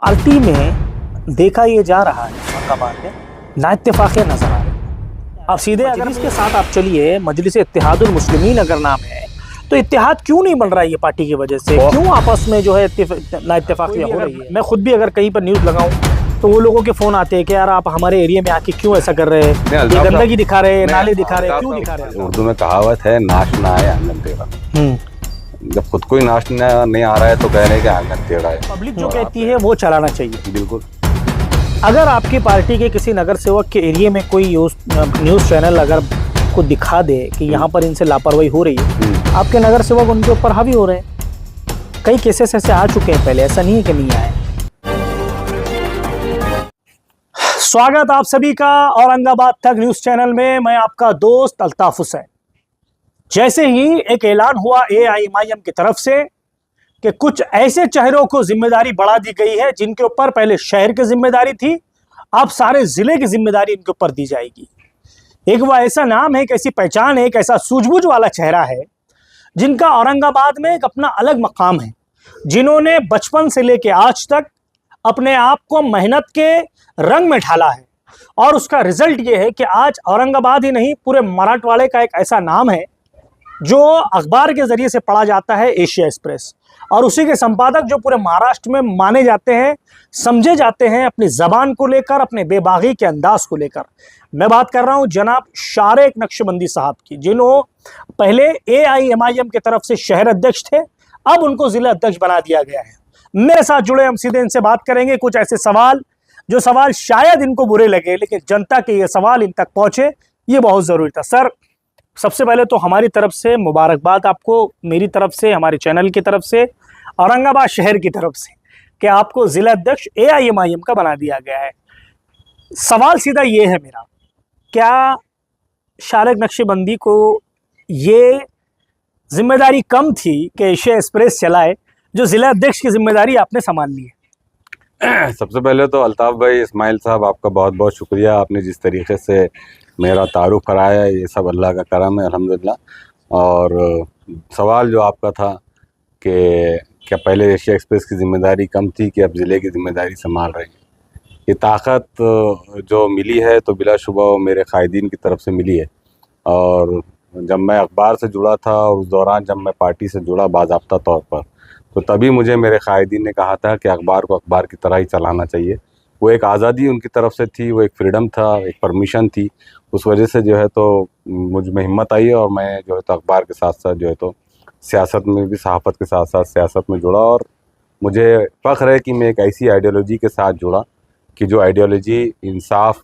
Party में देखा ये जा रहा है औरंगाबाद में नाइत्तेफाकियां नजर आ रही है। अब सीधे अगर इसके साथ आप चलिए, मजलिस इत्तेहादुल मुस्लिमीन अगर नाम है तो इत्तेहाद क्यों नहीं बन रहा है ये पार्टी की वजह से? क्यों आपस में जो है नाइत्तेफाकियां हो रही है? मैं खुद भी अगर कहीं पर न्यूज़ लगाऊं तो वो लोगों के फोन आते हैं कि यार आप हमारे एरिया में आके क्यों ऐसा कर रहे हैं, ये गंदगी दिखा रहे हैं, नाले दिखा रहे हैं, क्यों दिखा रहे हैं? उर्दू में कहावत है, नाश ना आए आंगन टेढ़ा। जब खुद को ही नाश नहीं आ रहा है तो कह रहे हैं कि आंगन टेढ़ा है। पब्लिक जो कहती है वो चलाना चाहिए। बिल्कुल। अगर आपकी पार्टी के किसी नगर सेवक के एरिया में कोई न्यूज़ चैनल अगर को दिखा दे कि यहाँ पर इनसे लापरवाही हो रही है, आपके नगर सेवक उनके ऊपर हावी हो रहे हैं। कई केसेस ऐसे आ चुके हैं पहले, ऐसा नहीं है कि नहीं आए। स्वागत आप सभी का औरंगाबाद तक न्यूज चैनल में। मैं आपका दोस्त अल्ताफ हुसैन। जैसे ही एक ऐलान हुआ AIMIM की तरफ से कि कुछ ऐसे चेहरों को जिम्मेदारी बढ़ा दी गई है जिनके ऊपर पहले शहर की जिम्मेदारी थी, अब सारे जिले की जिम्मेदारी इनके ऊपर दी जाएगी। एक वह ऐसा नाम है, एक ऐसी पहचान है, एक ऐसा सूझबूझ वाला चेहरा है जिनका औरंगाबाद में एक अपना अलग मकाम है, जिन्होंने बचपन से लेकर आज तक अपने आप को मेहनत के रंग में ढाला है। और उसका रिजल्ट ये है कि आज औरंगाबाद ही नहीं, पूरे मराठवाड़े का एक ऐसा नाम है जो अखबार के जरिए से पढ़ा जाता है, एशिया एक्सप्रेस। और उसी के संपादक जो पूरे महाराष्ट्र में माने जाते हैं, समझे जाते हैं अपनी जबान को लेकर, अपने बेबागी के अंदाज को लेकर। मैं बात कर रहा हूं जनाब शारेक नक्शबंदी साहब की, जिन्हों पहले AIMIM की तरफ से शहर अध्यक्ष थे, अब उनको जिला अध्यक्ष बना दिया गया है। मेरे साथ जुड़े, हम सीधे इनसे बात करेंगे। कुछ ऐसे सवाल जो सवाल शायद इनको बुरे लगे, लेकिन जनता के ये सवाल इन तक पहुंचे, ये बहुत जरूरी था। सर, सबसे पहले तो हमारी तरफ से मुबारकबाद आपको, मेरी तरफ से, हमारे चैनल की तरफ से, औरंगाबाद शहर की तरफ से, कि आपको जिला अध्यक्ष AIMIM का बना दिया गया है। सवाल सीधा ये है मेरा, क्या शारेक नक्शबंदी को ये जिम्मेदारी कम थी कि एशिया एक्सप्रेस चलाए, जो जिला अध्यक्ष की जिम्मेदारी आपने संभाल ली है? सबसे पहले तो अल्ताफ भाई, इस्माइल साहब, आपका बहुत बहुत शुक्रिया। आपने जिस तरीके से मेरा तारुफ कराया, ये सब अल्लाह का करम है, अल्हम्दुलिल्लाह। और सवाल जो आपका था कि क्या पहले एशिया एक्सप्रेस की ज़िम्मेदारी कम थी कि अब ज़िले की ज़िम्मेदारी संभाल रहे हैं, ये ताकत जो मिली है तो बिलाशुबा वो मेरे कायदीन की तरफ से मिली है। और जब मैं अखबार से जुड़ा था और उस दौरान जब मैं पार्टी से जुड़ा बाज़ाब्ता तौर पर, तो तभी मुझे मेरे कायदीन ने कहा था कि अखबार को अखबार की तरह ही चलाना चाहिए। वो एक आज़ादी उनकी तरफ से थी, वो एक फ्रीडम था, एक परमिशन थी। उस वजह से जो है तो मुझ में हिम्मत आई और मैं जो है तो अखबार के साथ साथ जो है तो सियासत में भी, सहाफ़त के साथ साथ सियासत में जुड़ा। और मुझे फ़ख्र है कि मैं एक ऐसी आइडियोलॉजी के साथ जुड़ा कि जो आइडियोलॉजी इंसाफ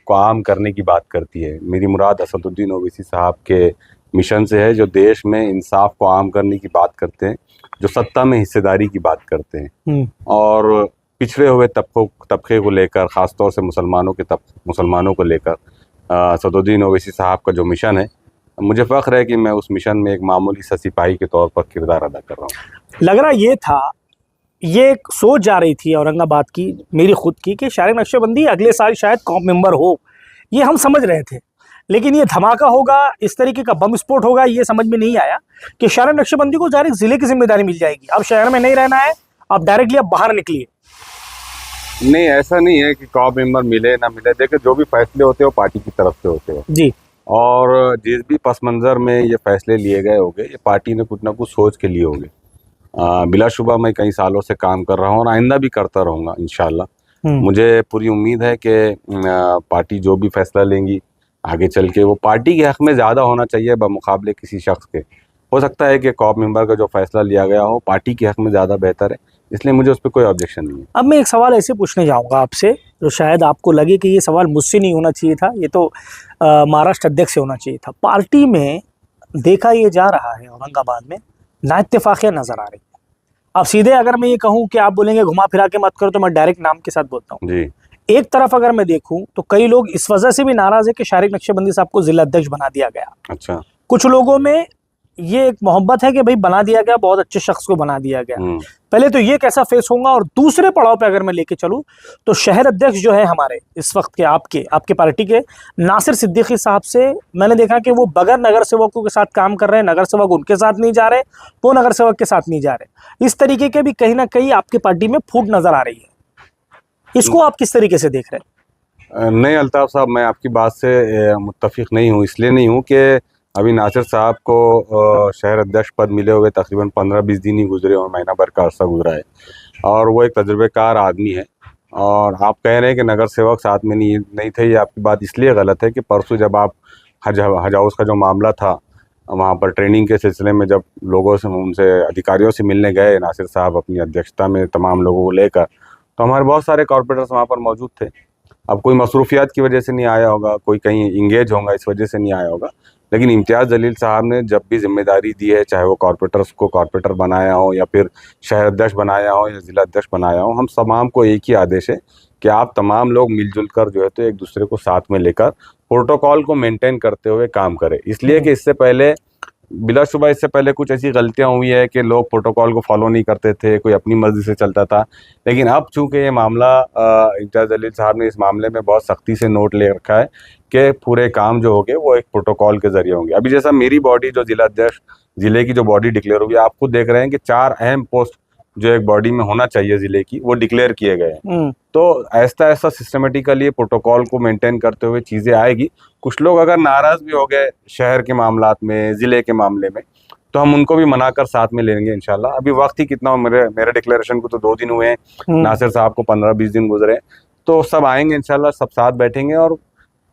को आम करने की बात करती है। मेरी मुराद असदुद्दीन ओवैसी साहब के मिशन से है, जो देश में इंसाफ को आम करने की बात करते हैं, जो सत्ता में हिस्सेदारी की बात करते हैं, और पिछड़े हुए तबके को लेकर, ख़ासतौर से मुसलमानों को लेकर असदुद्दीन ओवैसी साहब का जो मिशन है, मुझे फ़ख्र है कि मैं उस मिशन में एक मामूली सा सिपाही के तौर पर किरदार अदा कर रहा हूँ। लग रहा ये था, ये सोच जा रही थी औरंगाबाद की, मेरी खुद की, कि शारेक नक्शबंदी अगले साल शायद कॉप मेंबर हो, ये हम समझ रहे थे। लेकिन ये धमाका होगा, इस तरीके का बम विस्फोट होगा, ये समझ में नहीं आया कि शारेक नक्शबंदी को डायरेक्ट जिले की जिम्मेदारी मिल जाएगी। अब शहर में नहीं रहना है, अब डायरेक्टली अब बाहर निकलिए। नहीं, ऐसा नहीं है कि कॉप मेंबर मिले ना मिले। देखिए, जो भी फैसले होते हैं वो पार्टी की तरफ से होते हैं जी। और जिस भी पस मंज़र में ये फैसले लिए गए होंगे, ये पार्टी ने कुछ ना कुछ सोच के लिए होंगे। बिलाशुबा मैं कई सालों से काम कर रहा हूँ और आइंदा भी करता रहूँगा इंशाल्लाह। मुझे पूरी उम्मीद है कि पार्टी जो भी फैसला लेंगी आगे चल के, वो पार्टी के हक़ में ज़्यादा होना चाहिए बमुकाबले किसी शख्स के। हो सकता है कि कॉप मेंबर का जो फैसला लिया गया हो पार्टी के हक़ में ज़्यादा बेहतर है, इसलिए मुझे उस पर कोई ऑब्जेक्शन नहीं है। अब मैं एक सवाल ऐसे पूछने जाऊंगा आपसे, जो शायद आपको लगे कि ये सवाल मुझसे नहीं होना चाहिए था, ये तो महाराष्ट्र अध्यक्ष से होना चाहिए था। पार्टी में देखा ये जा रहा है औरंगाबाद में नाइत्तेफाकियां नजर आ रही है। अब सीधे अगर मैं ये कहूँ कि आप बोलेंगे घुमा फिरा के मत करो, तो मैं डायरेक्ट नाम के साथ बोलता हूँ जी। एक तरफ अगर मैं देखूं तो कई लोग इस वजह से भी नाराज है कि शारेक नक्शबंदी साहब को जिला अध्यक्ष बना दिया गया। अच्छा। कुछ लोगों में ये एक मोहब्बत है कि भाई बना दिया गया, बहुत अच्छे शख्स को बना दिया गया। पहले तो ये कैसा फेस होगा, और दूसरे पड़ाव पे अगर मैं लेके चलूं तो शहर अध्यक्ष जो है हमारे इस वक्त के आपके पार्टी के नासिर सिद्दीकी साहब से मैंने देखा कि वो बगैर नगर सेवकों के साथ काम कर रहे हैं, नगर सेवक उनके साथ नहीं जा रहे, वो नगर सेवक के साथ नहीं जा रहे। इस तरीके के भी कहीं ना कहीं आपकी पार्टी में फूट नजर आ रही है। इसको आप किस तरीके से देख रहे हैं? नहीं अल्ताफ साहब, मैं आपकी बात से मुत्तफिक नहीं हूँ। इसलिए नहीं हूँ कि अभी नासिर साहब को शहर अध्यक्ष पद मिले हुए तकरीबन 15-20 दिन ही गुजरे और महीना भर का अर्सा गुजरा है, और वो एक तजुर्बेकार आदमी है। और आप कह रहे हैं कि नगर सेवक साथ में नहीं थे, ये आपकी बात इसलिए गलत है कि परसों जब आप हज हाउस का जो मामला था, वहाँ पर ट्रेनिंग के सिलसिले में जब लोगों से, उनसे अधिकारियों से मिलने गए नासिर साहब अपनी अध्यक्षता में तमाम लोगों को लेकर, तो हमारे बहुत सारे कॉर्पोरेटर्स वहाँ पर मौजूद थे। अब कोई मसरूफियात की वजह से नहीं आया होगा, कोई कहीं इंगेज होगा इस वजह से नहीं आया होगा, लेकिन इम्तियाज़ जलील साहब ने जब भी जिम्मेदारी दी है, चाहे वो कॉर्पोरेटर्स को कॉर्पोरेटर बनाया हो या फिर शहर अध्यक्ष बनाया हो या ज़िला अध्यक्ष बनाया हो, हम तमाम को एक ही आदेश है कि आप तमाम लोग मिलजुल कर जो है तो एक दूसरे को साथ में लेकर प्रोटोकॉल को मेंटेन करते हुए काम करें। इसलिए कि इससे पहले बिलाशुबा इससे पहले कुछ ऐसी गलतियां हुई है कि लोग प्रोटोकॉल को फॉलो नहीं करते थे, कोई अपनी मर्जी से चलता था। लेकिन अब चूंकि ये मामला इम्तियाज़ जलील साहब ने इस मामले में बहुत सख्ती से नोट ले रखा है कि पूरे काम जो होंगे वो एक प्रोटोकॉल के जरिए होंगे। अभी जैसा मेरी बॉडी जो जिला अध्यक्ष, जिले की जो बॉडी डिक्लेयर हुई है, आप खुद देख रहे हैं कि 4 अहम पोस्ट जो एक बॉडी में होना चाहिए जिले की, वो डिक्लेयर किए गए हैं। तो ऐसा ऐसा सिस्टमेटिकली प्रोटोकॉल को मेंटेन करते हुए चीज़ें आएगी। कुछ लोग अगर नाराज़ भी हो गए शहर के मामलात में, ज़िले के मामले में, तो हम उनको भी मनाकर साथ में लेंगे इंशाल्लाह। अभी वक्त ही कितना, मेरे डिक्लेरेशन को तो 2 दिन हुए हैं, नासिर साहब को 15-20 दिन गुजरे, तो सब आएंगे इंशाल्लाह, सब साथ बैठेंगे और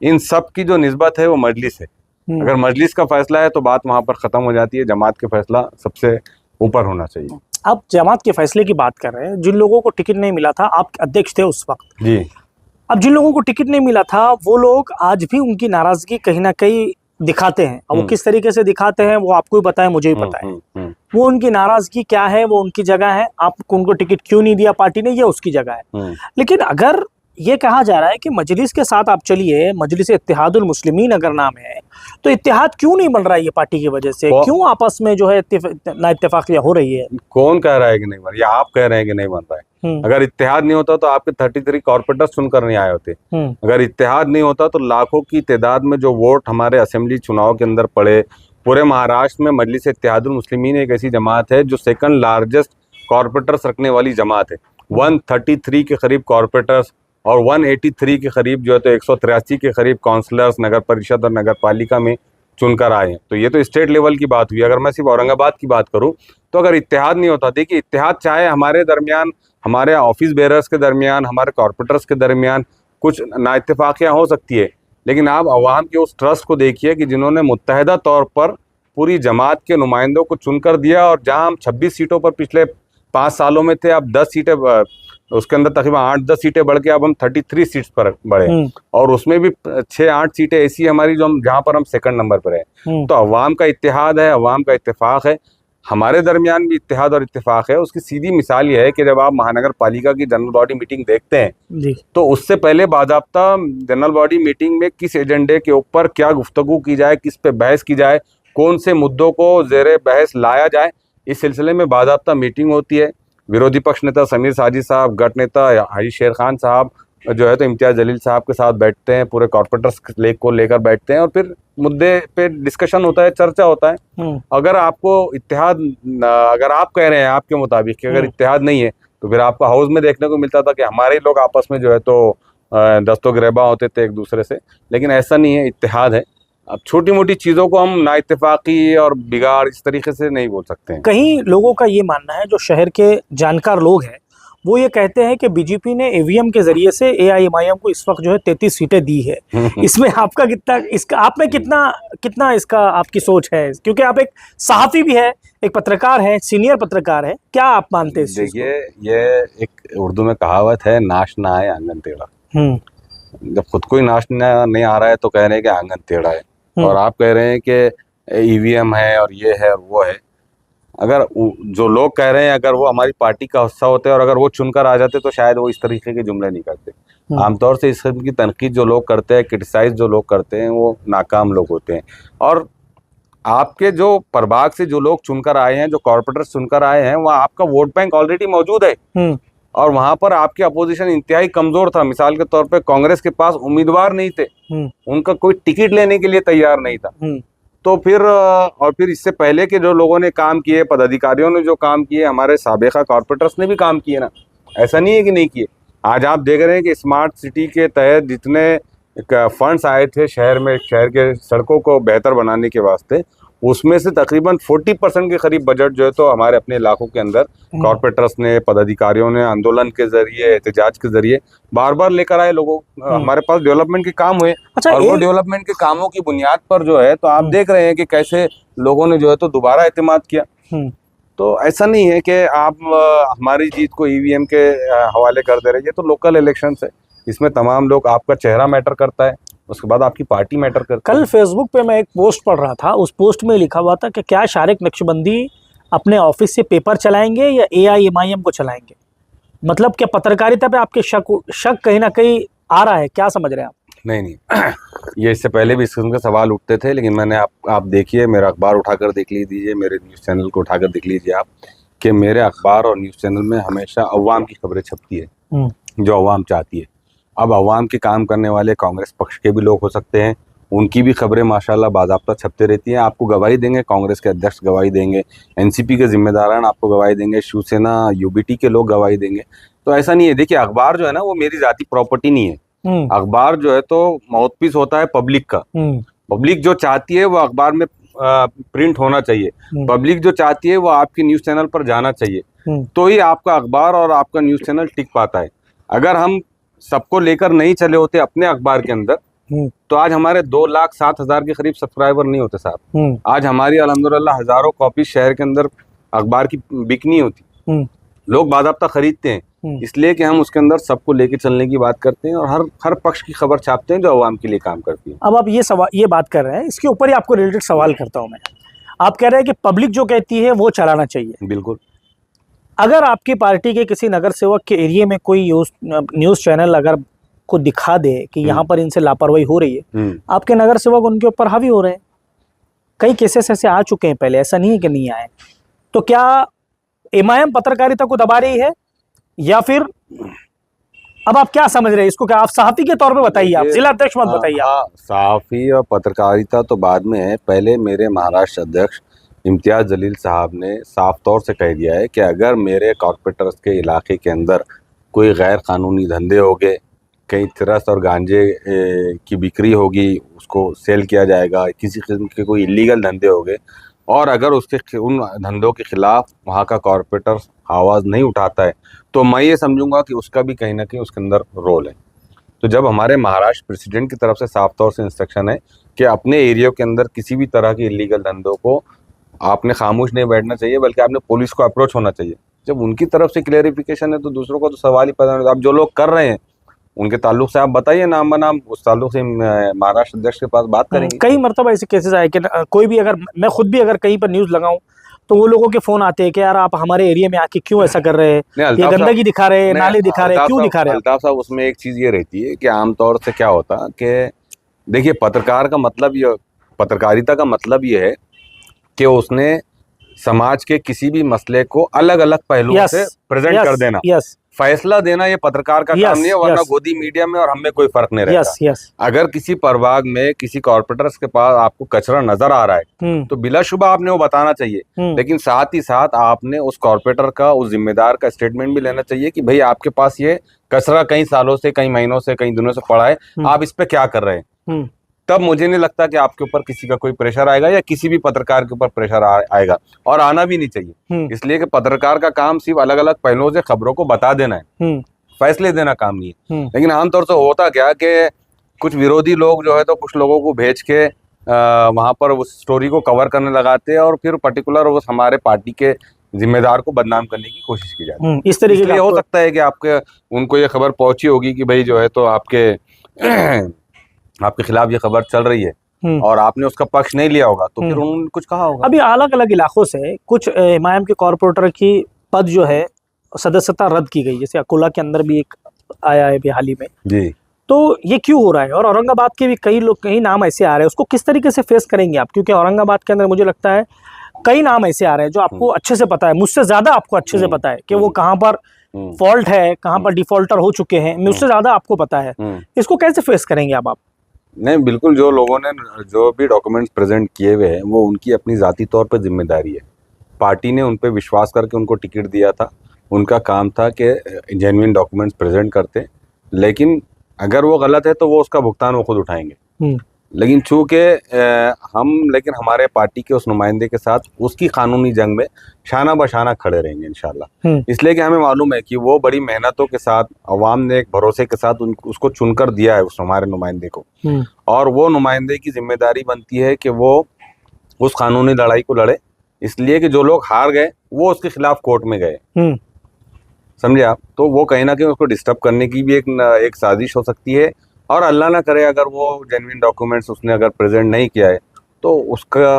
इन सब की जो निस्बत है वो मजलिस है। अगर मजलिस का फैसला है तो बात वहाँ पर ख़त्म हो जाती है, जमात के फैसला सबसे ऊपर होना चाहिए। आप जमात के फैसले की बात कर रहे हैं, जिन लोगों को टिकट नहीं मिला था, आप अध्यक्ष थे उस वक्त जी। अब जिन लोगों को टिकट नहीं मिला था वो लोग आज भी उनकी नाराजगी कहीं ना कहीं दिखाते हैं। अब वो किस तरीके से दिखाते हैं वो आपको भी पता है, मुझे भी पता है। वो उनकी नाराजगी क्या है, वो उनकी जगह है। आपको उनको टिकट क्यों नहीं दिया पार्टी ने, ये उसकी जगह है। लेकिन अगर ये कहा जा रहा है कि मजलिस के साथ आप चलिए, मजलिस इत्तेहादुल मुस्लिमीन अगर नाम है, तो इत्तेहाद क्यों नहीं बन रहा है ये पार्टी की वजह से? क्यों आपस में जो है ना इत्तेफाकियां हो रही है? कौन कह रहा है कि नहीं बन, या आप कह रहे हैं कि नहीं बन रहा है? अगर इत्तेहाद नहीं होता तो आपके 33 कॉर्पोरेटर्स चुनकर नहीं आए होते। अगर इत्तेहाद नहीं होता तो लाखों की तादाद में जो वोट हमारे असेंबली चुनाव के अंदर पड़े, पूरे महाराष्ट्र में मजलिस इत्तेहादुल मुस्लिमीन एक ऐसी जमात है जो सेकंड लार्जेस्ट कॉर्पोरेटर्स रखने वाली जमात है। 133 के करीब कॉर्पोरेटर्स और 183 के करीब जो है तो 183 के करीब काउंसलर्स नगर परिषद और नगर पालिका में चुनकर आए हैं। तो ये तो स्टेट लेवल की बात हुई। अगर मैं सिर्फ औरंगाबाद की बात करूं तो अगर इत्तेहाद नहीं होता, देखिए इत्तेहाद चाहे हमारे दरमियान, हमारे ऑफिस बेरर्स के दरमियान, हमारे कॉर्पोरेटर्स के दरमियान कुछ नाइत्तेफाकियाँ हो सकती है, लेकिन आप अवाम के उस ट्रस्ट को देखिए कि जिन्होंने मुत्तहदा तौर पर पूरी जमात के नुमाइंदों को चुनकर दिया, और जहाँ हम 26 सीटों पर पिछले 5 सालों में थे, अब 10 सीटें, उसके अंदर तकरीबन 8-10 सीटें बढ़ के अब हम 33 सीट्स पर बढ़े, और उसमें भी 6-8 सीटें ऐसी हमारी जो हम, जहाँ पर हम सेकंड नंबर पर है। तो अवाम का इत्तेहाद है, अवाम का इत्तेफाक है, हमारे दरमियान भी इत्तेहाद और इत्तेफाक है। उसकी सीधी मिसाल ये है कि जब आप महानगर पालिका की जनरल बॉडी मीटिंग देखते हैं तो उससे पहले बाज़ाब्ता जनरल बॉडी मीटिंग में किस एजेंडे के ऊपर क्या गुफ्तगू की जाए, किस पे बहस की जाए, कौन से मुद्दों को ज़ेरे बहस लाया जाए, इस सिलसिले में बाज़ाब्ता मीटिंग होती है। विरोधी पक्ष नेता समीर साजिद साहब, गट नेता हाजी शेर खान साहब जो है तो इम्तियाज़ जलील साहब के साथ बैठते हैं, पूरे कॉर्पोरेटर्स को लेकर बैठते हैं, और फिर मुद्दे पे डिस्कशन होता है, चर्चा होता है। अगर आपको इत्तेहाद, अगर आप कह रहे हैं आपके मुताबिक कि अगर इत्तेहाद नहीं है, तो फिर आपको हाउस में देखने को मिलता था कि हमारे लोग आपस में जो है तो दस्तो गिरेबा होते थे एक दूसरे से, लेकिन ऐसा नहीं है, इत्तेहाद है। अब छोटी मोटी चीज़ों को हम नाइत्तेफाकी और बिगाड़ इस तरीके से नहीं बोल सकते हैं। कहीं लोगों का ये मानना है, जो शहर के जानकार लोग हैं, वो ये कहते हैं कि बीजेपी ने ईवीएम के जरिए से एआईएमआईएम को इस वक्त जो है 33 सीटें दी है। इसमें आपका कितना, इसका आप में कितना इसका आपकी सोच है? क्योंकि आप एक सहाफ़ी भी है, एक पत्रकार है, सीनियर पत्रकार है, क्या आप मानते हैं? देखिए, ये एक उर्दू में कहावत है, नाश ना आए आंगन टेढ़ा। जब खुद को ही नाश नहीं आ रहा है तो कह रहे हैं कि आंगन टेढ़ा है, और आप कह रहे हैं कि ईवीएम है और ये है और वो है। अगर जो लोग कह रहे हैं अगर वो हमारी पार्टी का हिस्सा होते और अगर वो चुनकर आ जाते तो शायद वो इस तरीके के जुमले नहीं करते। आमतौर से इस किस्म की तनकीद जो लोग करते हैं, क्रिटिसाइज जो लोग करते हैं, वो नाकाम लोग होते हैं। और आपके जो प्रभाग से जो लोग चुनकर आए हैं, जो कॉर्पोरेटर्स चुनकर आए हैं, वहाँ आपका वोट बैंक ऑलरेडी मौजूद है, और वहां पर आपकी अपोजिशन इंतहाई कमजोर था। मिसाल के तौर पे कांग्रेस के पास उम्मीदवार नहीं थे, उनका कोई टिकट लेने के लिए तैयार नहीं था। तो फिर इससे पहले के जो लोगों ने काम किए, पदाधिकारियों ने जो काम किए, हमारे साबिका कॉर्पोरेटर्स ने भी काम किए ना, ऐसा नहीं है कि नहीं किए। आज आप देख रहे हैं कि स्मार्ट सिटी के तहत जितने फंड्स आए थे शहर में, शहर के सड़कों को बेहतर बनाने के वास्ते, उसमें से तकरीबन 40% के करीब बजट जो है तो हमारे अपने इलाकों के अंदर कॉर्पोरेटर्स ने, पदाधिकारियों ने आंदोलन के जरिए, एहतजाज के जरिए बार बार लेकर आए लोगों। हमारे पास डेवलपमेंट के काम हुए। अच्छा, और वो डेवलपमेंट के कामों की बुनियाद पर जो है तो आप देख रहे हैं कि कैसे लोगों ने जो है तो दोबारा एतमाद किया। तो ऐसा नहीं है कि आप हमारी जीत को ईवीएम के हवाले कर दे रहे हैं। ये तो लोकल इलेक्शंस है, इसमें तमाम लोग, आपका चेहरा मैटर करता है, उसके बाद आपकी पार्टी मैटर करती है। कल फेसबुक पे मैं एक पोस्ट पढ़ रहा था, उस पोस्ट में लिखा हुआ था कि क्या शारिक नक्शबंदी अपने ऑफिस से पेपर चलाएंगे या AIMIM को चलाएंगे। मतलब क्या पत्रकारिता पे आपके शक कहीं ना कहीं आ रहा है, क्या समझ रहे हैं आप? नहीं ये इससे पहले भी इस किस्म के सवाल उठते थे, लेकिन मैंने आप देखिए, मेरा अखबार उठाकर देख लीजिए, मेरे न्यूज़ चैनल को उठाकर देख लीजिए आप, कि मेरे अखबार और न्यूज़ चैनल में हमेशा अवाम की खबरें छपती है जो अवाम चाहती है। अब अवाम के काम करने वाले कांग्रेस पक्ष के भी लोग हो सकते हैं, उनकी भी खबरें माशाल्लाह बाज़ाब्ता छपते रहती हैं। आपको गवाही देंगे, कांग्रेस के अध्यक्ष गवाही देंगे, एनसीपी के जिम्मेदारान आपको गवाही देंगे, शिवसेना UBT के लोग गवाही देंगे। तो ऐसा नहीं है। देखिए, अखबार जो है ना वो मेरी जाती प्रॉपर्टी नहीं है। अखबार जो है तो माउथपीस होता है पब्लिक का। पब्लिक जो चाहती है वो अखबार में प्रिंट होना चाहिए, पब्लिक जो चाहती है वो आपके न्यूज़ चैनल पर जाना चाहिए, तो ही आपका अखबार और आपका न्यूज़ चैनल टिक पाता है। अगर हम सबको लेकर नहीं चले होते अपने अखबार के अंदर, तो आज हमारे 2,07,000 के करीब सब्सक्राइबर नहीं होते साहब। आज हमारी अल्हम्दुलिल्लाह हजारों कॉपी शहर के अंदर अखबार की बिकनी होती, लोग बाज़ाब्ता खरीदते हैं, इसलिए कि हम उसके अंदर सबको लेके चलने की बात करते हैं और हर पक्ष की खबर छापते हैं जो अवाम के लिए काम करती है। अब आप ये बात कर रहे हैं, इसके ऊपर ही आपको रिलेटेड सवाल करता हूं मैं। आप कह रहे हैं कि पब्लिक जो कहती है वो चलाना चाहिए। बिल्कुल। अगर आपकी पार्टी के किसी नगर सेवक के एरिया में कोई न्यूज़ चैनल अगर को दिखा दे कि यहाँ पर इनसे लापरवाही हो रही है, आपके नगर सेवक उनके ऊपर हावी हो रहे हैं। कई केसेस ऐसे आ चुके हैं पहले, ऐसा नहीं है कि नहीं आए। तो क्या MIM पत्रकारिता को दबा रही है या फिर अब आप क्या समझ रहे हैं इसको? क्या आप सहाफ़ी के तौर पे बताइए, आप जिला अध्यक्ष मत बताइए। सहाफ़ी और पत्रकारिता तो बाद में है। पहले मेरे महाराष्ट्र अध्यक्ष इम्तियाज़ जलील साहब ने साफ तौर से कह दिया है कि अगर मेरे कॉर्पोरेटर्स के इलाके के अंदर कोई गैर कानूनी धंधे हो गए, कहीं चरस और गांजे की बिक्री होगी, उसको सेल किया जाएगा, किसी किस्म के कोई इलीगल धंधे हो गए, और अगर उसके उन धंधों के खिलाफ वहाँ का कॉर्पोरेटर आवाज़ नहीं उठाता है, तो मैं ये समझूंगा कि उसका भी कहीं ना कहीं उसके अंदर रोल है। तो जब हमारे महाराष्ट्र प्रेसिडेंट की तरफ से साफ तौर से इंस्ट्रक्शन है कि अपने एरिया के अंदर किसी भी तरह के इलीगल धंधों को आपने खामोश नहीं बैठना चाहिए, बल्कि आपने पुलिस को अप्रोच होना चाहिए। जब उनकी तरफ से क्लेरिफिकेशन है तो दूसरों को तो सवाल ही पैदा नहीं होता। आप जो लोग कर रहे हैं उनके ताल्लुक से आप बताइए नाम बनाम, उस ताल्लुक से महाराष्ट्र अध्यक्ष के पास बात करेंगे। कई मरतबा ऐसे केसेस आए कि कोई भी, अगर मैं खुद भी अगर कहीं पर न्यूज़ लगाऊं तो वो लोगों के फोन आते हैं कि यार आप हमारे एरिया में आके क्यों ऐसा कर रहे हैं, ये गंदगी दिखा रहे हैं, नाले दिखा रहे हैं, क्यों दिखा रहे हैं? अल्ताफ साहब, उसमें एक चीज़ ये रहती है कि आमतौर से क्या होता कि देखिए, पत्रकारिता का मतलब ये है कि उसने समाज के किसी भी मसले को अलग अलग पहलुओं से प्रेजेंट कर देना। फैसला देना ये पत्रकार का काम नहीं है, वरना गोदी मीडिया में और हमें कोई फर्क नहीं रहता। अगर किसी प्रभाग में किसी कॉर्पोरेटर्स के पास आपको कचरा नजर आ रहा है तो बिलाशुबा आपने वो बताना चाहिए, लेकिन साथ ही साथ आपने उस कॉर्पोरेटर का, उस जिम्मेदार का स्टेटमेंट भी लेना चाहिए कि भाई आपके पास ये कचरा कई सालों से, कई महीनों से, कई दिनों से पड़ा है, आप इस पे क्या कर रहे हैं। तब मुझे नहीं लगता कि आपके ऊपर किसी का कोई प्रेशर आएगा या किसी भी पत्रकार के ऊपर प्रेशर आएगा, और आना भी नहीं चाहिए। इसलिए कि पत्रकार का काम सिर्फ अलग अलग पहलुओं से खबरों को बता देना है, फैसले देना काम नहीं है। लेकिन आमतौर से होता क्या कि कुछ विरोधी लोग जो है तो कुछ लोगों को भेज के वहां पर उस स्टोरी को कवर करने लगाते हैं और फिर पर्टिकुलर उस हमारे पार्टी के जिम्मेदार को बदनाम करने की कोशिश की जाती है। इस तरीके हो सकता है कि आपके उनको ये खबर पहुंची होगी कि भाई जो है तो आपके खिलाफ ये खबर चल रही है और आपने उसका पक्ष नहीं लिया होगा, तो फिर उन्होंने कुछ कहा होगा। अभी अलग अलग इलाकों से कुछ MIM के कॉर्पोरेटर की पद जो है सदस्यता रद्द की गई, जैसे अकोला के अंदर भी एक आया है अभी हाल ही में जी। तो ये क्यों हो रहा है? और औरंगाबाद के भी कई नाम ऐसे आ रहे हैं, उसको किस तरीके से फेस करेंगे आप? क्योंकि औरंगाबाद के अंदर मुझे लगता है कई नाम ऐसे आ रहे हैं जो आपको अच्छे से पता है, मुझसे ज्यादा आपको अच्छे से पता है कि वो कहाँ पर फॉल्ट है, कहाँ पर डिफॉल्टर हो चुके हैं, मुझसे ज्यादा आपको पता है। इसको कैसे फेस करेंगे आप? नहीं, बिल्कुल, जो लोगों ने जो भी डॉक्यूमेंट्स प्रेजेंट किए हुए हैं वो उनकी अपनी ज़ाती तौर पर जिम्मेदारी है। पार्टी ने उन पर विश्वास करके उनको टिकट दिया था उनका काम था कि जेन्युइन डॉक्यूमेंट्स प्रेजेंट करते, लेकिन अगर वो गलत है तो वो उसका भुगतान वो खुद उठाएंगे। लेकिन चूंकि लेकिन हमारे पार्टी के उस नुमाइंदे के साथ उसकी कानूनी जंग में शाना बशाना खड़े रहेंगे इंशाल्लाह। इसलिए कि हमें मालूम है कि वो बड़ी मेहनतों के साथ, अवाम ने एक भरोसे के साथ उसको चुनकर दिया है उस हमारे नुमाइंदे को, और वो नुमाइंदे की जिम्मेदारी बनती है कि वो उस कानूनी लड़ाई को लड़े। इसलिए कि जो लोग हार गए वो उसके खिलाफ कोर्ट में गए, समझे आप, तो वो कहीं ना कहीं उसको डिस्टर्ब करने की भी एक साजिश हो सकती है। और अल्लाह ना करे अगर वो जेन्युइन डॉक्यूमेंट्स उसने अगर प्रेजेंट नहीं किया है तो उसका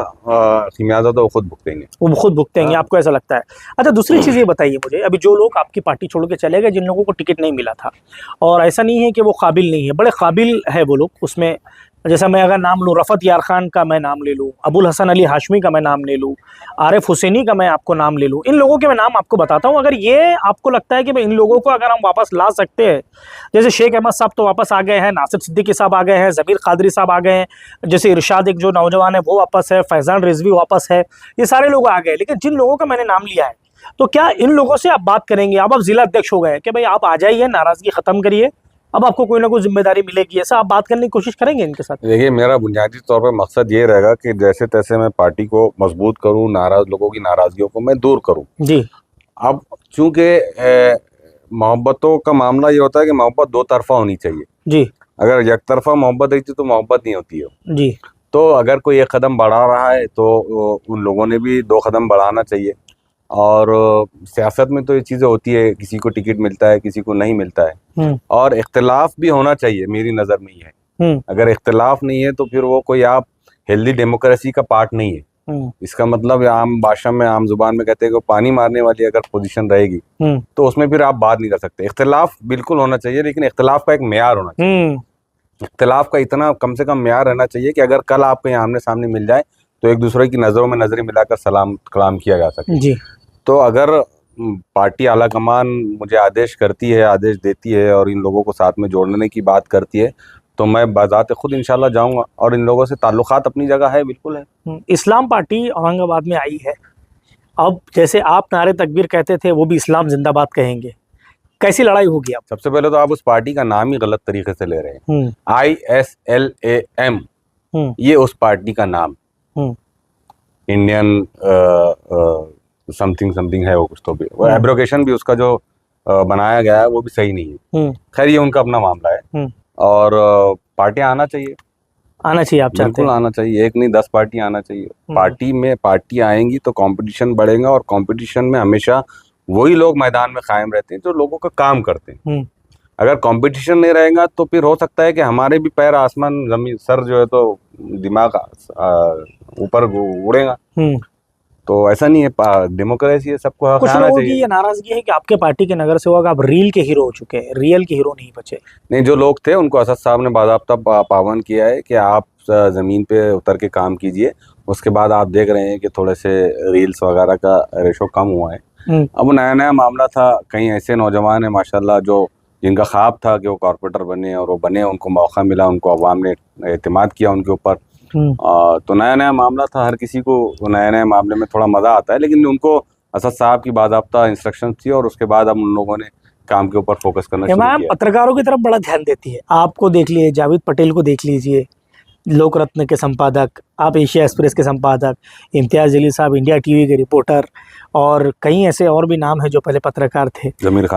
खमियाजा तो वो खुद भुगतेंगे। वो खुद भुगतेंगे, आपको ऐसा लगता है? अच्छा, दूसरी चीज़ ये बताइए मुझे, अभी जो लोग आपकी पार्टी छोड़ के चले गए, जिन लोगों को टिकट नहीं मिला था, और ऐसा नहीं है कि वो काबिल नहीं है, बड़े काबिल है वो लोग उसमें, जैसा मैं अगर नाम लूँ, रफ़त यार खान का मैं नाम ले लूँ, अबुल हसन अली हाशमी का मैं नाम ले लूँ, आरिफ हुसैनी का मैं आपको नाम ले लूँ, इन लोगों के मैं नाम आपको बताता हूँ। अगर ये आपको लगता है कि भाई इन लोगों को अगर हम वापस ला सकते हैं, जैसे शेख अहमद साहब तो वापस आ गए हैं, नासिर सिद्दीकी साहब आ गए हैं, ज़मीर कादरी साहब आ गए हैं, जैसे इरशाद एक जो नौजवान है वो वापस है, फैज़ान रिजवी वापस है, ये सारे लोग आ गए। लेकिन जिन लोगों का मैंने नाम लिया है, तो क्या इन लोगों से आप बात करेंगे? अब आप जिला अध्यक्ष हो गए कि भाई आप आ जाइए, नाराज़गी ख़त्म करिए, अब आपको कोई ना कोई जिम्मेदारी मिलेगी, ऐसा आप बात करने की कोशिश करेंगे इनके साथ? देखिए, मेरा बुनियादी तौर पर मकसद ये रहेगा कि जैसे तैसे मैं पार्टी को मजबूत करूं, नाराज लोगों की नाराजगियों को मैं दूर करूं जी। अब चूंकि मोहब्बतों का मामला ये होता है कि मोहब्बत दो तरफा होनी चाहिए जी। अगर एक तरफा मोहब्बत रहती तो मोहब्बत नहीं होती है जी। तो अगर कोई एक कदम बढ़ा रहा है तो उन लोगों ने भी दो कदम बढ़ाना चाहिए। और सियासत में तो ये चीज़ें होती है, किसी को टिकट मिलता है, किसी को नहीं मिलता है, और इख्तिलाफ भी होना चाहिए, मेरी नज़र में ये है। अगर इख्तिलाफ नहीं है तो फिर वो कोई आप हेल्दी डेमोक्रेसी का पार्ट नहीं है। इसका मतलब आम भाषा में, आम जुबान में कहते हैं कि पानी मारने वाली अगर पोजीशन रहेगी तो उसमें फिर आप बात नहीं कर सकते। इख्तिलाफ बिल्कुल होना चाहिए, लेकिन इख्तिलाफ का एक मेयार होना चाहिए। इख्तिलाफ का इतना कम से कम मेयार रहना चाहिए कि अगर कल आपको आमने सामने मिल जाए तो एक दूसरे की नज़रों में नजरें मिलाकर सलाम कलाम किया जा सके जी। तो अगर पार्टी आला कमान मुझे आदेश करती है, आदेश देती है और इन लोगों को साथ में जोड़ने की बात करती है तो मैं बाज़ात खुद इंशाल्लाह जाऊंगा, और इन लोगों से ताल्लुकात अपनी जगह है, बिल्कुल है। इस्लाम पार्टी औरंगाबाद में आई है, अब जैसे आप नारे तकबीर कहते थे वो भी इस्लाम जिंदाबाद कहेंगे, कैसी लड़ाई होगी? आप सबसे पहले तो आप उस पार्टी का नाम ही गलत तरीके से ले रहे हैं। ISLAM ये उस पार्टी का नाम, इंडियन समथिंग है वो, कुछ तो भी वो एब्रोगेशन भी उसका जो बनाया गया है वो भी सही नहीं है। खैर ये उनका अपना मामला है, और पार्टियां आना चाहिए आप चाहते हैं? बिल्कुल आना चाहिए, एक नहीं 10 पार्टी आना चाहिए। पार्टी में पार्टी आएंगी तो कंपटीशन बढ़ेगा, और कंपटीशन में हमेशा वही लोग मैदान में कायम रहते हैं जो लोगों का काम करते हैं। अगर कंपटीशन नहीं रहेगा तो फिर हो सकता है कि हमारे भी पैर आसमान जमीन सर जो है तो दिमाग ऊपर उड़ेगा। तो ऐसा नहीं है, डेमोक्रेसी है, सबको हक आना चाहिए। कुछ लोगों की ये नाराजगी है कि आपके पार्टी के नगर सेवक आप रील के हीरो हो चुके हैं, रियल के हीरो नहीं बचे। नहीं, जो लोग थे उनको असद साहब ने बाज़ाब्ता पाबंद किया है कि आप ज़मीन पे उतर के काम कीजिए। उसके बाद आप देख रहे हैं कि थोड़े से रील्स वगैरह का रेशो कम हुआ है। अब नया नया मामला था, कहीं ऐसे नौजवान है माशाल्लाह जो जिनका ख्वाब था कि वो कॉर्पोरेटर बने, और वो बने, उनको मौका मिला, उनको अवाम ने एतमाद किया उनके ऊपर। तो नया नया मामला था, हर किसी को नए नए मामले में थोड़ा मज़ा आता है, लेकिन उनको असद साहब की बाज़ाब्ता इंस्ट्रक्शन थी और उसके बाद अब उन लोगों ने काम के ऊपर फोकस करना शुरू किया। पत्रकारों की तरफ बड़ा ध्यान देती है, आपको देख लीजिए, जावेद पटेल को देख लीजिए, लोक रत्न के संपादक, आप एशिया एक्सप्रेस के संपादक, इम्तियाज़ जलील साहब इंडिया टीवी के रिपोर्टर, और कई ऐसे और भी नाम है जो पहले पत्रकार थे। ज़मीर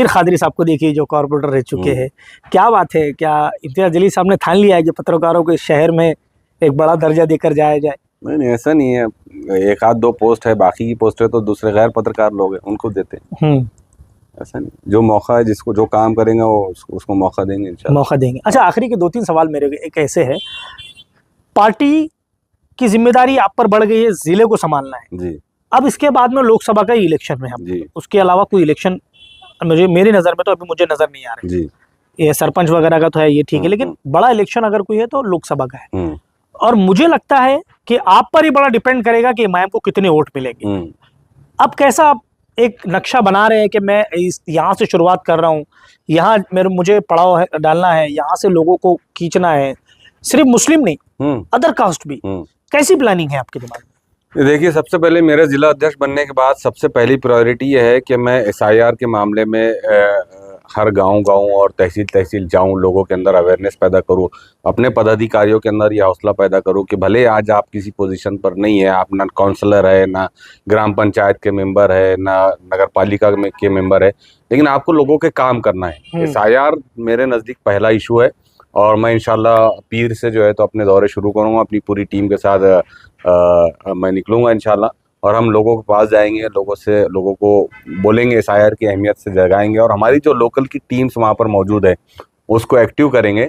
खादरी साहब को देखिए जो कॉर्पोरेटर रह चुके हैं। क्या बात है, क्या इम्तियाज़ जलील साहब ने ठान लिया है कि पत्रकारों को इस शहर में एक बड़ा दर्जा देकर जाया जाए? नहीं, ऐसा नहीं है, एक आध दो पोस्ट है, बाकी की पोस्ट है तो दूसरे गैर पत्रकार लोग हैं उनको देते हैं। ऐसा नहीं, जो मौका है, जिसको जो काम करेंगे वो उसको मौका देंगे, इंशाल्लाह मौका देंगे। अच्छा, आखिरी के 2-3 सवाल मेरे एक ऐसे है, पार्टी की जिम्मेदारी आप पर बढ़ गई है, जिले को संभालना है जी। अब इसके बाद में लोकसभा का इलेक्शन में हम, उसके अलावा कोई इलेक्शन मेरी नज़र में तो अभी मुझे नज़र नहीं आ रहा जी। ये सरपंच वगैरह का तो है, ये ठीक है, लेकिन बड़ा इलेक्शन अगर कोई है तो लोकसभा का है, और मुझे लगता है कि आप पर ही बड़ा डिपेंड करेगा कि इमाम को कितने वोट मिलेंगे। अब कैसा आप एक नक्शा बना रहे हैं कि मैं यहाँ से शुरुआत कर रहा हूँ, यहाँ मुझे पड़ाव डालना है, यहाँ से लोगों को खींचना है, सिर्फ मुस्लिम नहीं अदर कास्ट भी, कैसी प्लानिंग है आपके दिमाग में? देखिए, सबसे पहले मेरे जिला अध्यक्ष बनने के बाद सबसे पहली प्रायोरिटी ये है कि मैं एसआईआर के मामले में हर गांव और तहसील जाऊं, लोगों के अंदर अवेयरनेस पैदा करूं, अपने पदाधिकारियों के अंदर ये हौसला पैदा करूं कि भले आज आप किसी पोजीशन पर नहीं है, आप ना काउंसलर है, ना ग्राम पंचायत के मेंबर है, ना नगर पालिका के मेंबर है, लेकिन आपको लोगों के काम करना है। एसआईआर मेरे नज़दीक पहला इशू है और मैं इंशाल्लाह पीर से जो है तो अपने दौरे शुरू करूँगा, अपनी पूरी टीम के साथ मैं निकलूँगा इंशाल्लाह, और हम लोगों के पास जाएंगे, लोगों को बोलेंगे, एसआईआर की अहमियत से जगाएंगे, और हमारी जो लोकल की टीम्स वहाँ पर मौजूद है उसको एक्टिव करेंगे।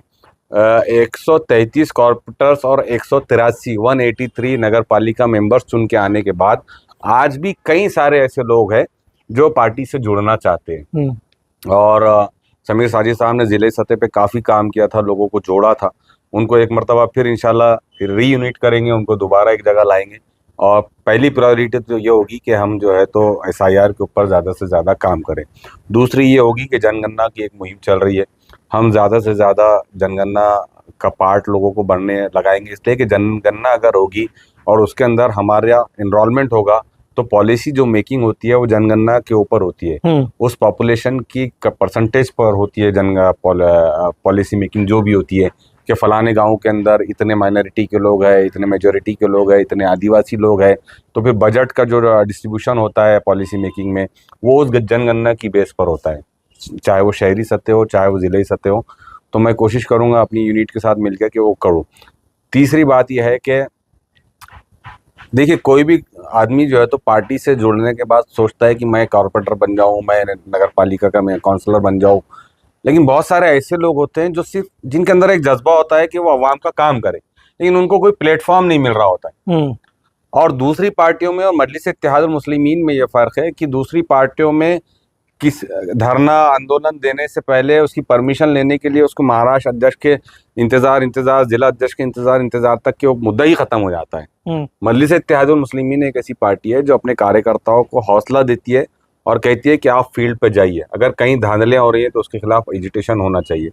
133 कॉर्पोरेटर्स और 183 नगर पालिका मेंबर्स चुन के आने के बाद आज भी कई सारे ऐसे लोग हैं जो पार्टी से जुड़ना चाहते हैं, और समीर साजिद साहब ने जिले सतह पे काफ़ी काम किया था, लोगों को जोड़ा था। उनको एक मरतबा फिर इंशाल्लाह रीयूनिट करेंगे, उनको दोबारा एक जगह लाएंगे, और पहली प्रायोरिटी तो ये होगी कि हम जो है तो एसआईआर के ऊपर ज़्यादा से ज़्यादा काम करें। दूसरी ये होगी कि जनगणना की एक मुहिम चल रही है, हम ज़्यादा से ज़्यादा जनगणना का पार्ट लोगों को बनने लगाएंगे, इसलिए कि जनगणना अगर होगी और उसके अंदर हमारा इनरोलमेंट होगा तो पॉलिसी जो मेकिंग होती है वो जनगणना के ऊपर होती है, उस पॉपुलेशन की परसेंटेज पर होती है पॉलिसी मेकिंग जो भी होती है, कि फलाने गांव के अंदर इतने माइनॉरिटी के लोग हैं, इतने मेजॉरिटी के लोग हैं, इतने आदिवासी लोग हैं, तो फिर बजट का जो डिस्ट्रीब्यूशन होता है पॉलिसी मेकिंग में वो उस जनगणना की बेस पर होता है, चाहे वो शहरी सतह हो चाहे वो ज़िले सतह हो। तो मैं कोशिश करूँगा अपनी यूनिट के साथ मिलकर कि वो करूँ। तीसरी बात यह है कि देखिए, कोई भी आदमी जो है तो पार्टी से जुड़ने के बाद सोचता है कि मैं कॉर्पोरेटर बन जाऊं, मैं नगर पालिका का मैं काउंसलर बन जाऊं, लेकिन बहुत सारे ऐसे लोग होते हैं जो सिर्फ जिनके अंदर एक जज्बा होता है कि वो अवाम का काम करे, लेकिन उनको कोई प्लेटफॉर्म नहीं मिल रहा होता है। और दूसरी पार्टियों में और मजलिस इत्तेहादुल मुस्लिमीन में ये फ़र्क है कि दूसरी पार्टियों में किस धरना आंदोलन देने से पहले उसकी परमिशन लेने के लिए उसको महाराष्ट्र अध्यक्ष के इंतजार, जिला अध्यक्ष के इंतजार तक के वो मुद्दा ही खत्म हो जाता है। मजलिस इत्तेहादुल मुस्लिमीन एक ऐसी पार्टी है जो अपने कार्यकर्ताओं को हौसला देती है और कहती है कि आप फील्ड पे जाइए, अगर कहीं धांधलियाँ हो रही है तो उसके खिलाफ एजिटेशन होना चाहिए,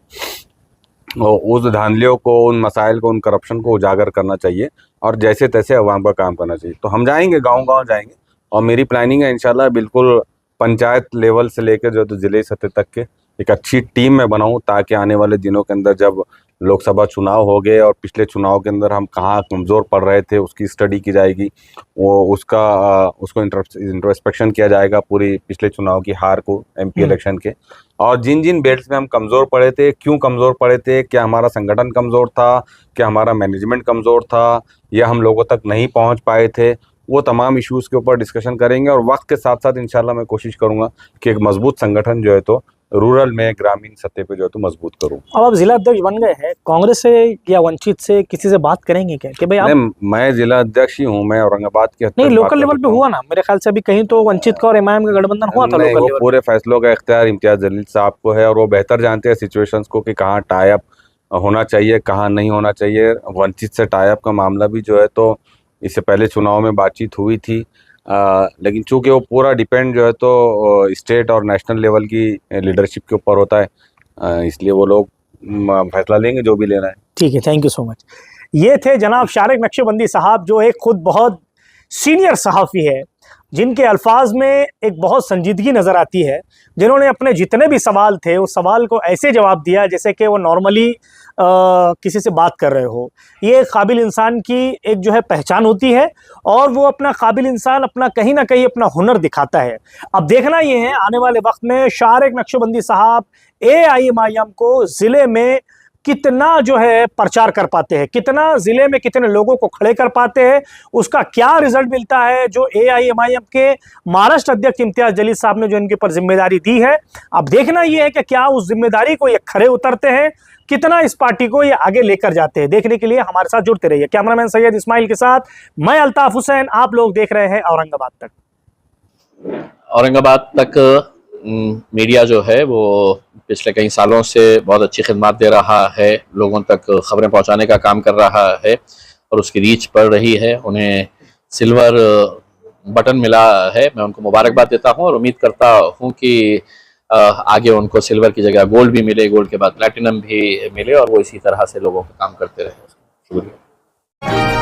और उस धांधलियों को, उन मसाइल को, उन करप्शन को उजागर करना चाहिए, और जैसे तैसे अवाम का काम करना चाहिए। तो हम जाएंगे, गांव जाएंगे, और मेरी प्लानिंग है इंशाल्लाह बिल्कुल पंचायत लेवल से लेकर जो तो जिले सतह तक के एक अच्छी टीम में बनाऊं, ताकि आने वाले दिनों के अंदर जब लोकसभा चुनाव हो गए और पिछले चुनाव के अंदर हम कहाँ कमज़ोर पड़ रहे थे उसकी स्टडी की जाएगी, उसको इंट्रोस्पेक्शन किया जाएगा पूरी पिछले चुनाव की हार को, एमपी इलेक्शन के, और जिन जिन बेल्ट्स में हम कमज़ोर पड़े थे, क्यों कमज़ोर पड़े थे, क्या हमारा संगठन कमज़ोर था, क्या हमारा मैनेजमेंट कमज़ोर था, या हम लोगों तक नहीं पहुँच पाए थे, वो तमाम इश्यूज़ के ऊपर डिस्कशन करेंगे। और वक्त के साथ साथ इंशाल्लाह मैं कोशिश करूँगा कि एक मजबूत संगठन जो है तो रूरल में, ग्रामीण सतह पे जो है तो मजबूत करूँ। अब आप जिला अध्यक्ष बन गए हैं, कांग्रेस से या वंचित से किसी से बात करेंगे क्या कि भाई आप? मैं जिला अध्यक्ष ही हूँ, मैं औरंगाबाद के नहीं, लोकल लेवल पे हुआ ना मेरे ख्याल से, अभी कहीं तो वंचित का और एमआईएम का गठबंधन हुआ था लोकल लेवल। पूरे फैसलों का इख्तियार इम्तियाज जलील साहब को है, और वो बेहतर जानते हैं सिचुएशंस को कि कहाँ टाई अप होना चाहिए, कहाँ नहीं होना चाहिए। वंचित से टाई अप का मामला भी जो है तो इससे पहले चुनाव में बातचीत हुई थी, लेकिन चूंकि वो पूरा डिपेंड जो है तो स्टेट और नेशनल लेवल की लीडरशिप के ऊपर होता है, इसलिए वो लोग फैसला लेंगे जो भी लेना है। ठीक है, थैंक यू सो मच। ये थे जनाब शारिक नक्शबंदी साहब, जो एक खुद बहुत सीनियर सहाफ़ी है, जिनके अल्फाज में एक बहुत संजीदगी नज़र आती है, जिन्होंने अपने जितने भी सवाल थे उस सवाल को ऐसे जवाब दिया जैसे कि वो नॉर्मली किसी से बात कर रहे हो। ये काबिल इंसान की एक जो है पहचान होती है, और वो अपना काबिल इंसान अपना कहीं ना कहीं अपना हुनर दिखाता है। अब देखना ये है आने वाले वक्त में शारिक नक्शबंदी साहब AIMIM को ज़िले में कितना जो है प्रचार कर पाते हैं, कितना ज़िले में कितने लोगों को खड़े कर पाते हैं, उसका क्या रिजल्ट मिलता है जो AIMIM के महाराष्ट्र अध्यक्ष इम्तियाज जलील साहब ने जो इनके ऊपर जिम्मेदारी दी है। अब देखना ये है कि क्या उस जिम्मेदारी को ये खरे उतरते हैं, कितना इस पार्टी को ये आगे लेकर जाते हैं। देखने के लिए हमारे साथ जुड़ते रहिए। कैमरामैन सैयद इस्माइल के साथ मैं अल्ताफ हुसैन, आप लोग देख रहे हैं औरंगाबाद तक। औरंगाबाद तक मीडिया जो है वो पिछले कई सालों से बहुत अच्छी खिदमत दे रहा है, लोगों तक खबरें पहुंचाने का काम कर रहा है, और उसकी रीच बढ़ रही है। उन्हें सिल्वर बटन मिला है, मैं उनको मुबारकबाद देता हूं, और उम्मीद करता हूं कि आगे उनको सिल्वर की जगह गोल्ड भी मिले, गोल्ड के बाद प्लैटिनम भी मिले, और वो इसी तरह से लोगों का काम करते रहे। शुक्रिया।